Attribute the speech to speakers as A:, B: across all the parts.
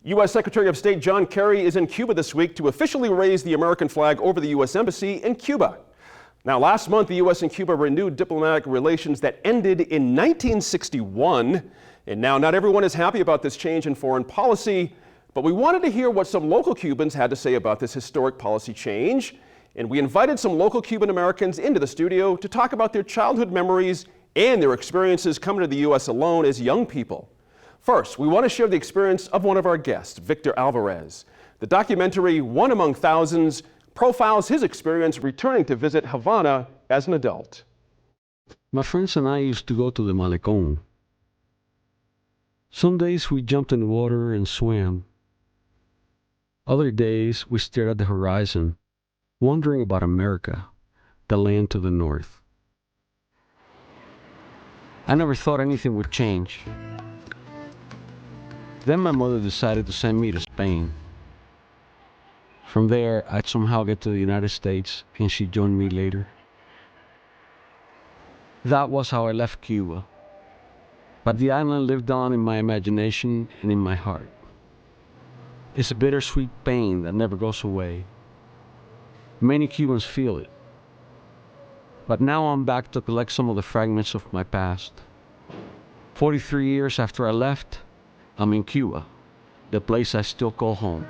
A: U.S. Secretary of State John Kerry is in Cuba this week to officially raise the American flag over the U.S. Embassy in Cuba. Now, last month, the U.S. and Cuba renewed diplomatic relations that ended in 1961. And now not everyone is happy about this change in foreign policy, but we wanted to hear what some local Cubans had to say about this historic policy change. And we invited some local Cuban Americans into the studio to talk about their childhood memories and their experiences coming to the U.S. alone as young people. First, we want to share the experience of one of our guests, Victor Alvarez. The documentary, One Among Thousands, profiles his experience returning to visit Havana as an adult.
B: My friends and I used to go to the Malecón. Some days we jumped in the water and swam. Other days we stared at the horizon, wondering about America, the land to the north. I never thought anything would change. Then my mother decided to send me to Spain. From there, I'd somehow get to the United States, and she joined me later. That was how I left Cuba. But the island lived on in my imagination and in my heart. It's a bittersweet pain that never goes away. Many Cubans feel it. But now I'm back to collect some of the fragments of my past. 43 years after I left, I'm in Cuba, the place I still call home.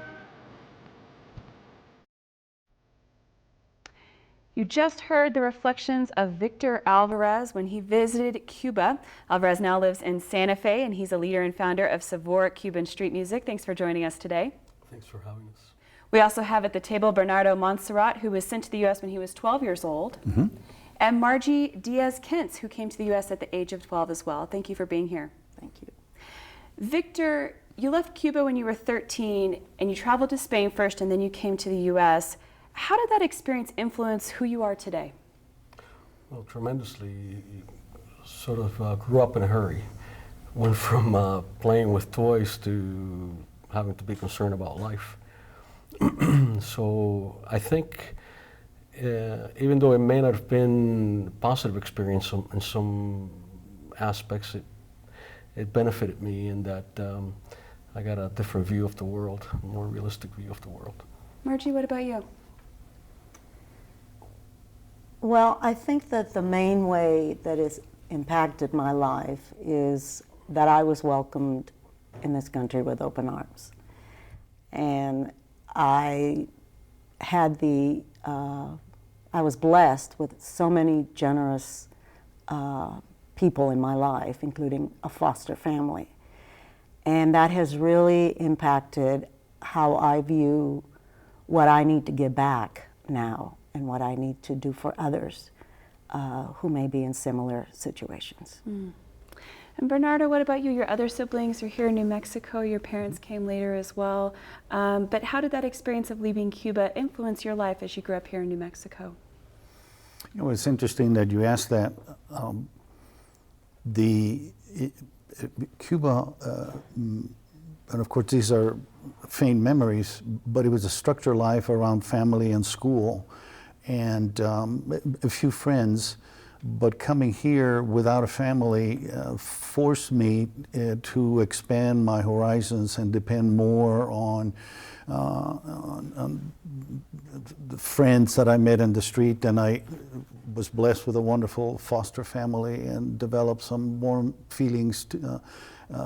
C: You just heard the reflections of Victor Alvarez when he visited Cuba. Alvarez now lives in Santa Fe, and he's a leader and founder of Sabor Cuban Street Music. Thanks for joining us today.
D: Thanks for having us.
C: We also have at the table Bernardo Montserrat, who was sent to the U.S. when he was 12 years old, and Margie Diaz-Kintz, who came to the U.S. at the age of 12 as well. Thank you for being here.
E: Thank you.
C: Victor, you left Cuba when you were 13, and you traveled to Spain first, and then you came to the U.S. How did that experience influence who you are today?
D: Well, tremendously. You sort of grew up in a hurry. Went from playing with toys to having to be concerned about life. So I think even though it may not have been a positive experience in some aspects, it benefited me in that I got a different view of the world, a more realistic view of the world.
C: Margie, what about you?
E: Well, I think that the main way that it's impacted my life is that I was welcomed in this country with open arms. And I had I was blessed with so many generous people in my life, including a foster family. And that has really impacted how I view what I need to give back now and what I need to do for others who may be in similar situations.
C: And Bernardo, what about you? Your other siblings are here in New Mexico. Your parents came later as well. But how did that experience of leaving Cuba influence your life as you grew up here in New Mexico?
F: You know, it's interesting that you asked that. Cuba, and of course these are faint memories, but it was a structured life around family and school and a few friends. But coming here without a family forced me to expand my horizons and depend more on the friends that I met in the street. And I was blessed with a wonderful foster family and developed some warm feelings,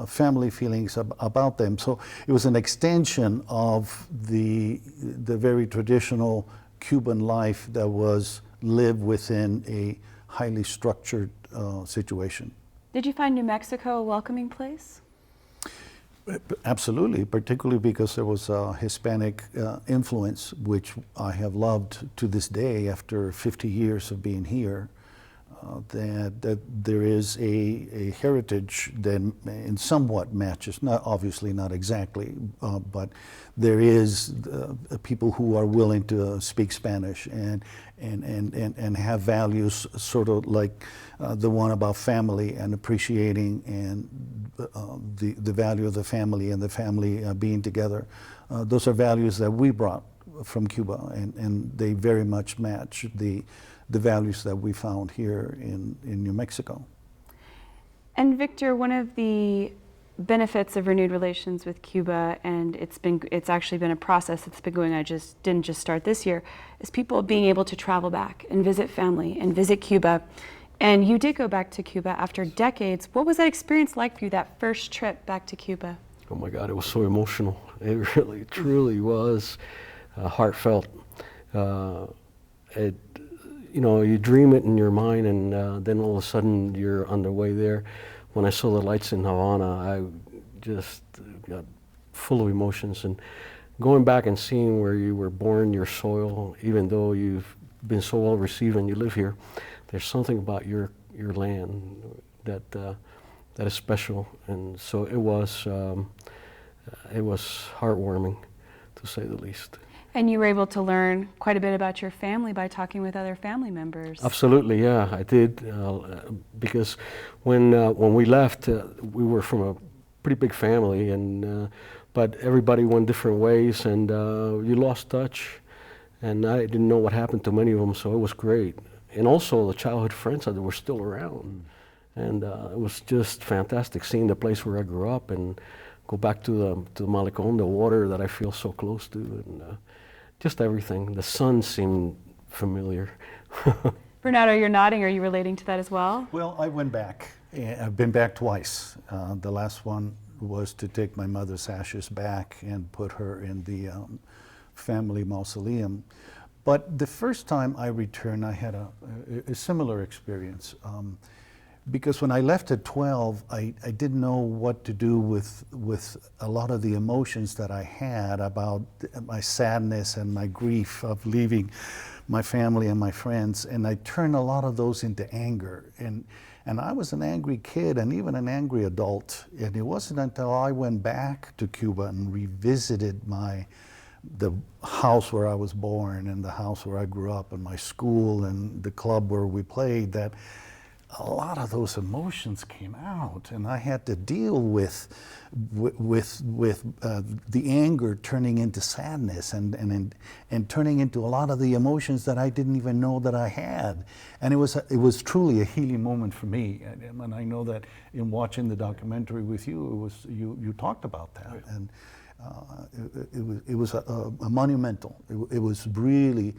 F: family feelings about them. So it was an extension of the very traditional Cuban life that was lived within a highly structured situation.
C: Did you find New Mexico a welcoming place?
F: Absolutely, particularly because there was a Hispanic influence, which I have loved to this day after 50 years of being here. That there is a heritage that in somewhat matches, not obviously not exactly, but there is people who are willing to speak Spanish and have values sort of like the one about family and appreciating and the value of the family and the family being together. Those are values that we brought from Cuba, and they very much match the values that we found here in New Mexico.
C: And Victor, one of the benefits of renewed relations with Cuba, and it's actually been a process that's been going on, didn't just start this year, is people being able to travel back and visit family and visit Cuba. And you did go back to Cuba after decades. What was that experience like for you, that first trip back to Cuba?
D: Oh my God, it was so emotional. It really, truly was heartfelt. You dream it in your mind, and then all of a sudden you're on the way there. When I saw the lights in Havana, I just got full of emotions. And going back and seeing where you were born, your soil, even though you've been so well received and you live here, there's something about your land that is special. And so it was heartwarming, to say the least.
C: And you were able to learn quite a bit about your family by talking with other family members.
D: Absolutely, yeah, I did. Because when we left, we were from a pretty big family, but everybody went different ways, and you lost touch. And I didn't know what happened to many of them, so it was great. And also the childhood friends that were still around. And it was just fantastic seeing the place where I grew up and go back to the Malecón, the water that I feel so close to, and just everything. The sun seemed familiar.
C: Bernardo, you're nodding. Are you relating to that as well?
F: Well, I went back. I've been back twice. The last one was to take my mother's ashes back and put her in the family mausoleum. But the first time I returned, I had a similar experience. Because when I left at 12, I didn't know what to do with a lot of the emotions that I had about my sadness and my grief of leaving my family and my friends. And I turned a lot of those into anger. And I was an angry kid and even an angry adult. And it wasn't until I went back to Cuba and revisited the house where I was born and the house where I grew up and my school and the club where we played that a lot of those emotions came out, and I had to deal with the anger turning into sadness and turning into a lot of the emotions that I didn't even know that I had. And it was truly a healing moment for me. And I know that in watching the documentary with you, you talked about that. Right. And it was a monumental. It was really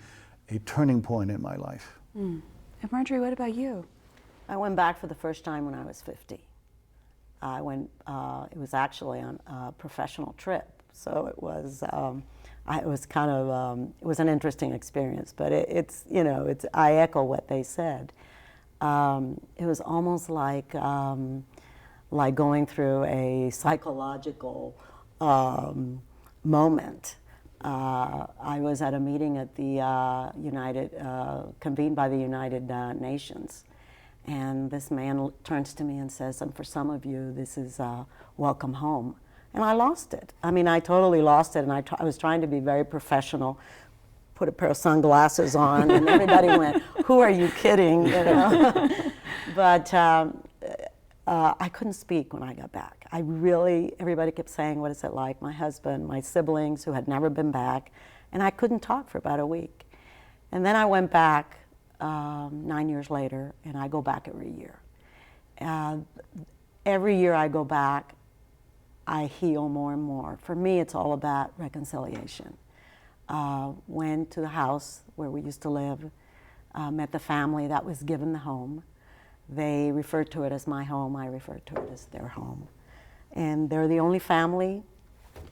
F: a turning point in my life.
C: And Marjorie, what about you?
E: I went back for the first time when I was 50. I went, it was actually on a professional trip. So it was kind of, it was an interesting experience, but I echo what they said. It was almost like going through a psychological moment. I was at a meeting at the convened by the United Nations. And this man turns to me and says, and for some of you, this is welcome home. And I lost it. I mean, I totally lost it. And I was trying to be very professional, put a pair of sunglasses on, and everybody went, who are you kidding? You know? But I couldn't speak when I got back. Everybody kept saying, what is it like? My husband, my siblings who had never been back. And I couldn't talk for about a week. And then I went back 9 years later, and I go back every year. Every year I go back, I heal more and more. For me, it's all about reconciliation. Went to the house where we used to live, met the family that was given the home. They referred to it as my home, I referred to it as their home. And they're the only family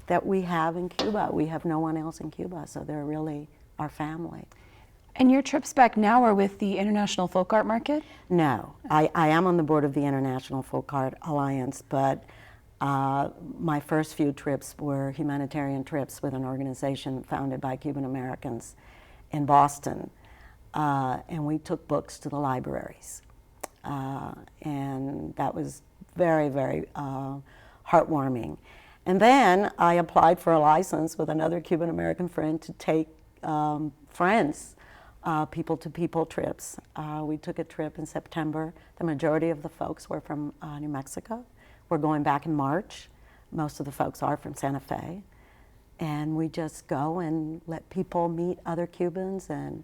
E: that we have in Cuba. We have no one else in Cuba, so they're really our family.
C: And your trips back now are with the International Folk Art Market?
E: No, I am on the board of the International Folk Art Alliance, but my first few trips were humanitarian trips with an organization founded by Cuban Americans in Boston. And we took books to the libraries. And that was very, very heartwarming. And then I applied for a license with another Cuban American friend to take friends people-to-people trips. We took a trip in September. The majority of the folks were from New Mexico. We're going back in March. Most of the folks are from Santa Fe. And we just go and let people meet other Cubans and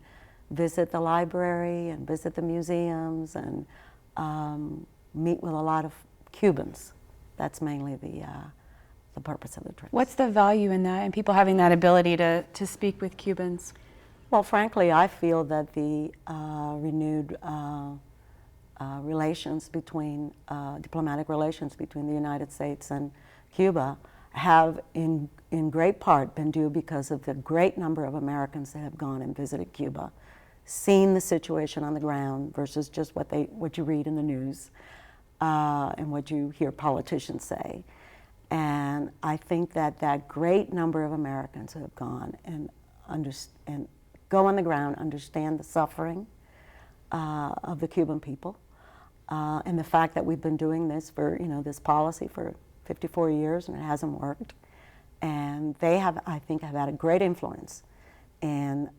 E: visit the library and visit the museums and meet with a lot of Cubans That's mainly the purpose of the trip.
C: What's the value in that and people having that ability to speak with Cubans?
E: Well, frankly, I feel that the renewed relations between, diplomatic relations between the United States and Cuba have in great part been due because of the great number of Americans that have gone and visited Cuba, seen the situation on the ground versus just what you read in the news and what you hear politicians say. And I think that that great number of Americans who have gone and go on the ground, understand the suffering of the Cuban people, and the fact that we've been doing this for, this policy for 54 years and it hasn't worked. And they have, I think, have had a great influence in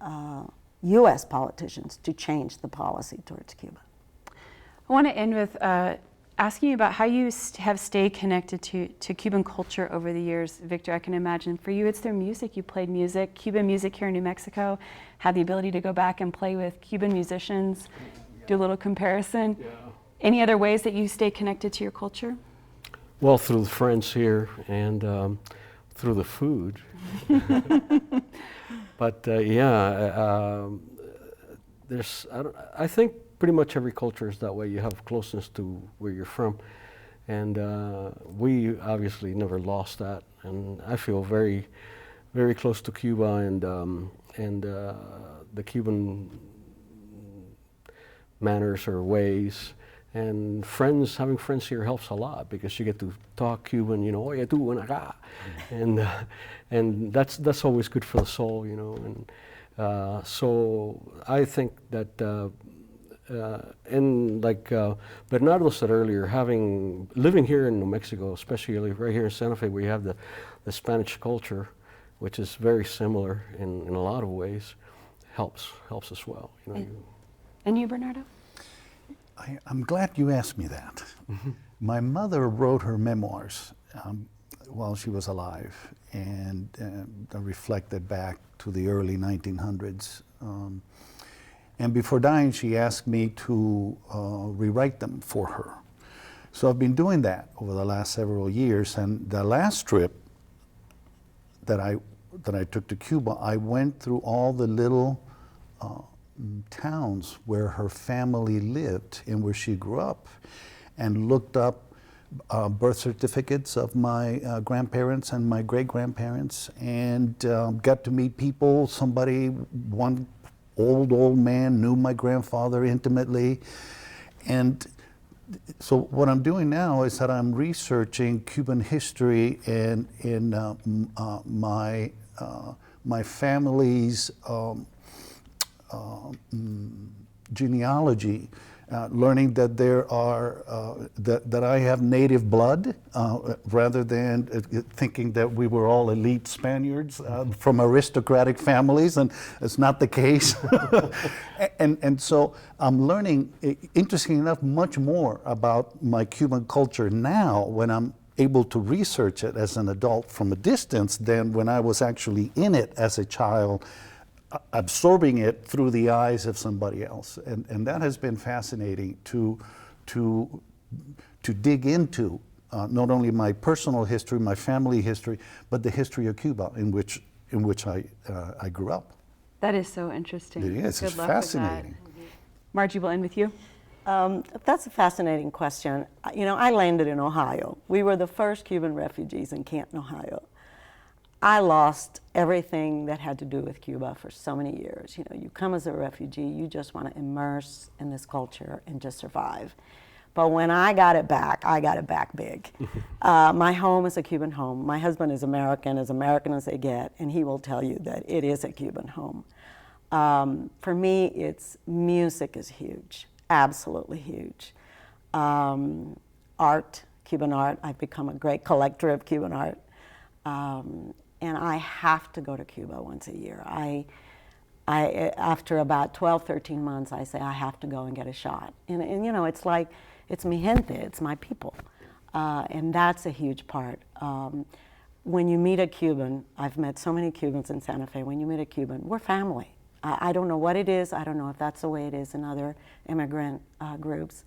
E: U.S. politicians to change the policy towards Cuba.
C: I want to end with asking you about how you have stayed connected to Cuban culture over the years. Victor, I can imagine for you it's their music. You played music, Cuban music here in New Mexico, had the ability to go back and play with Cuban musicians, do a little comparison. Yeah. Any other ways that you stay connected to your culture?
D: Well, through the friends here and through the food. But I think pretty much every culture is that way. You have closeness to where you're from. And we obviously never lost that. And I feel very, very close to Cuba and the Cuban manners or ways. And having friends here helps a lot because you get to talk Cuban, oye tú, ven acá. And that's always good for the soul, And so I think that, and like Bernardo said earlier, living here in New Mexico, especially right here in Santa Fe, where you have the Spanish culture, which is very similar in a lot of ways, helps as well.
C: And you, Bernardo?
F: I'm glad you asked me that. Mm-hmm. My mother wrote her memoirs while she was alive and reflected back to the early 1900s. And before dying, she asked me to rewrite them for her. So I've been doing that over the last several years. And the last trip that I took to Cuba, I went through all the little towns where her family lived and where she grew up, and looked up birth certificates of my grandparents and my great-grandparents, and got to meet people. One old man knew my grandfather intimately. And so what I'm doing now is that I'm researching Cuban history and in my family's genealogy, learning that there are that I have native blood, rather than thinking that we were all elite Spaniards from aristocratic families, and it's not the case. and so I'm learning, interesting enough, much more about my Cuban culture now when I'm able to research it as an adult from a distance than when I was actually in it as a child, absorbing it through the eyes of somebody else. And that has been fascinating to dig into, not only my personal history, my family history, but the history of Cuba in which I grew up.
C: That is so interesting.
F: It is. It's
C: Good luck
F: fascinating.
C: with that. Margie, we'll end with you.
E: That's a fascinating question. I landed in Ohio. We were the first Cuban refugees in Canton, Ohio. I lost everything that had to do with Cuba for so many years. You come as a refugee, you just want to immerse in this culture and just survive. But when I got it back big. My home is a Cuban home. My husband is American as they get, and he will tell you that it is a Cuban home. For me, music is huge, absolutely huge. Art, Cuban art. I've become a great collector of Cuban art. And I have to go to Cuba once a year. After about 12, 13 months, I say I have to go and get a shot. And it's like, it's mi gente, it's my people. And that's a huge part. When you meet a Cuban, I've met so many Cubans in Santa Fe, when you meet a Cuban, we're family. I don't know what it is, I don't know if that's the way it is in other immigrant groups,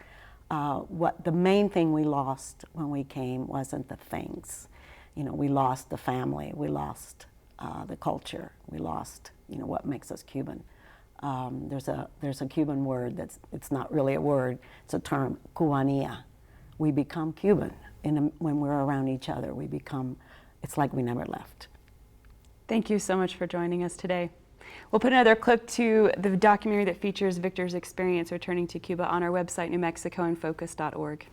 E: what the main thing we lost when we came wasn't the things. You know, we lost the family, we lost the culture, we lost, you know, what makes us Cuban. There's a Cuban word it's not really a word, it's a term, cubanía. We become Cuban when we're around each other. It's like we never left.
C: Thank you so much for joining us today. We'll put another clip to the documentary that features Victor's experience returning to Cuba on our website, newmexicoinfocus.org.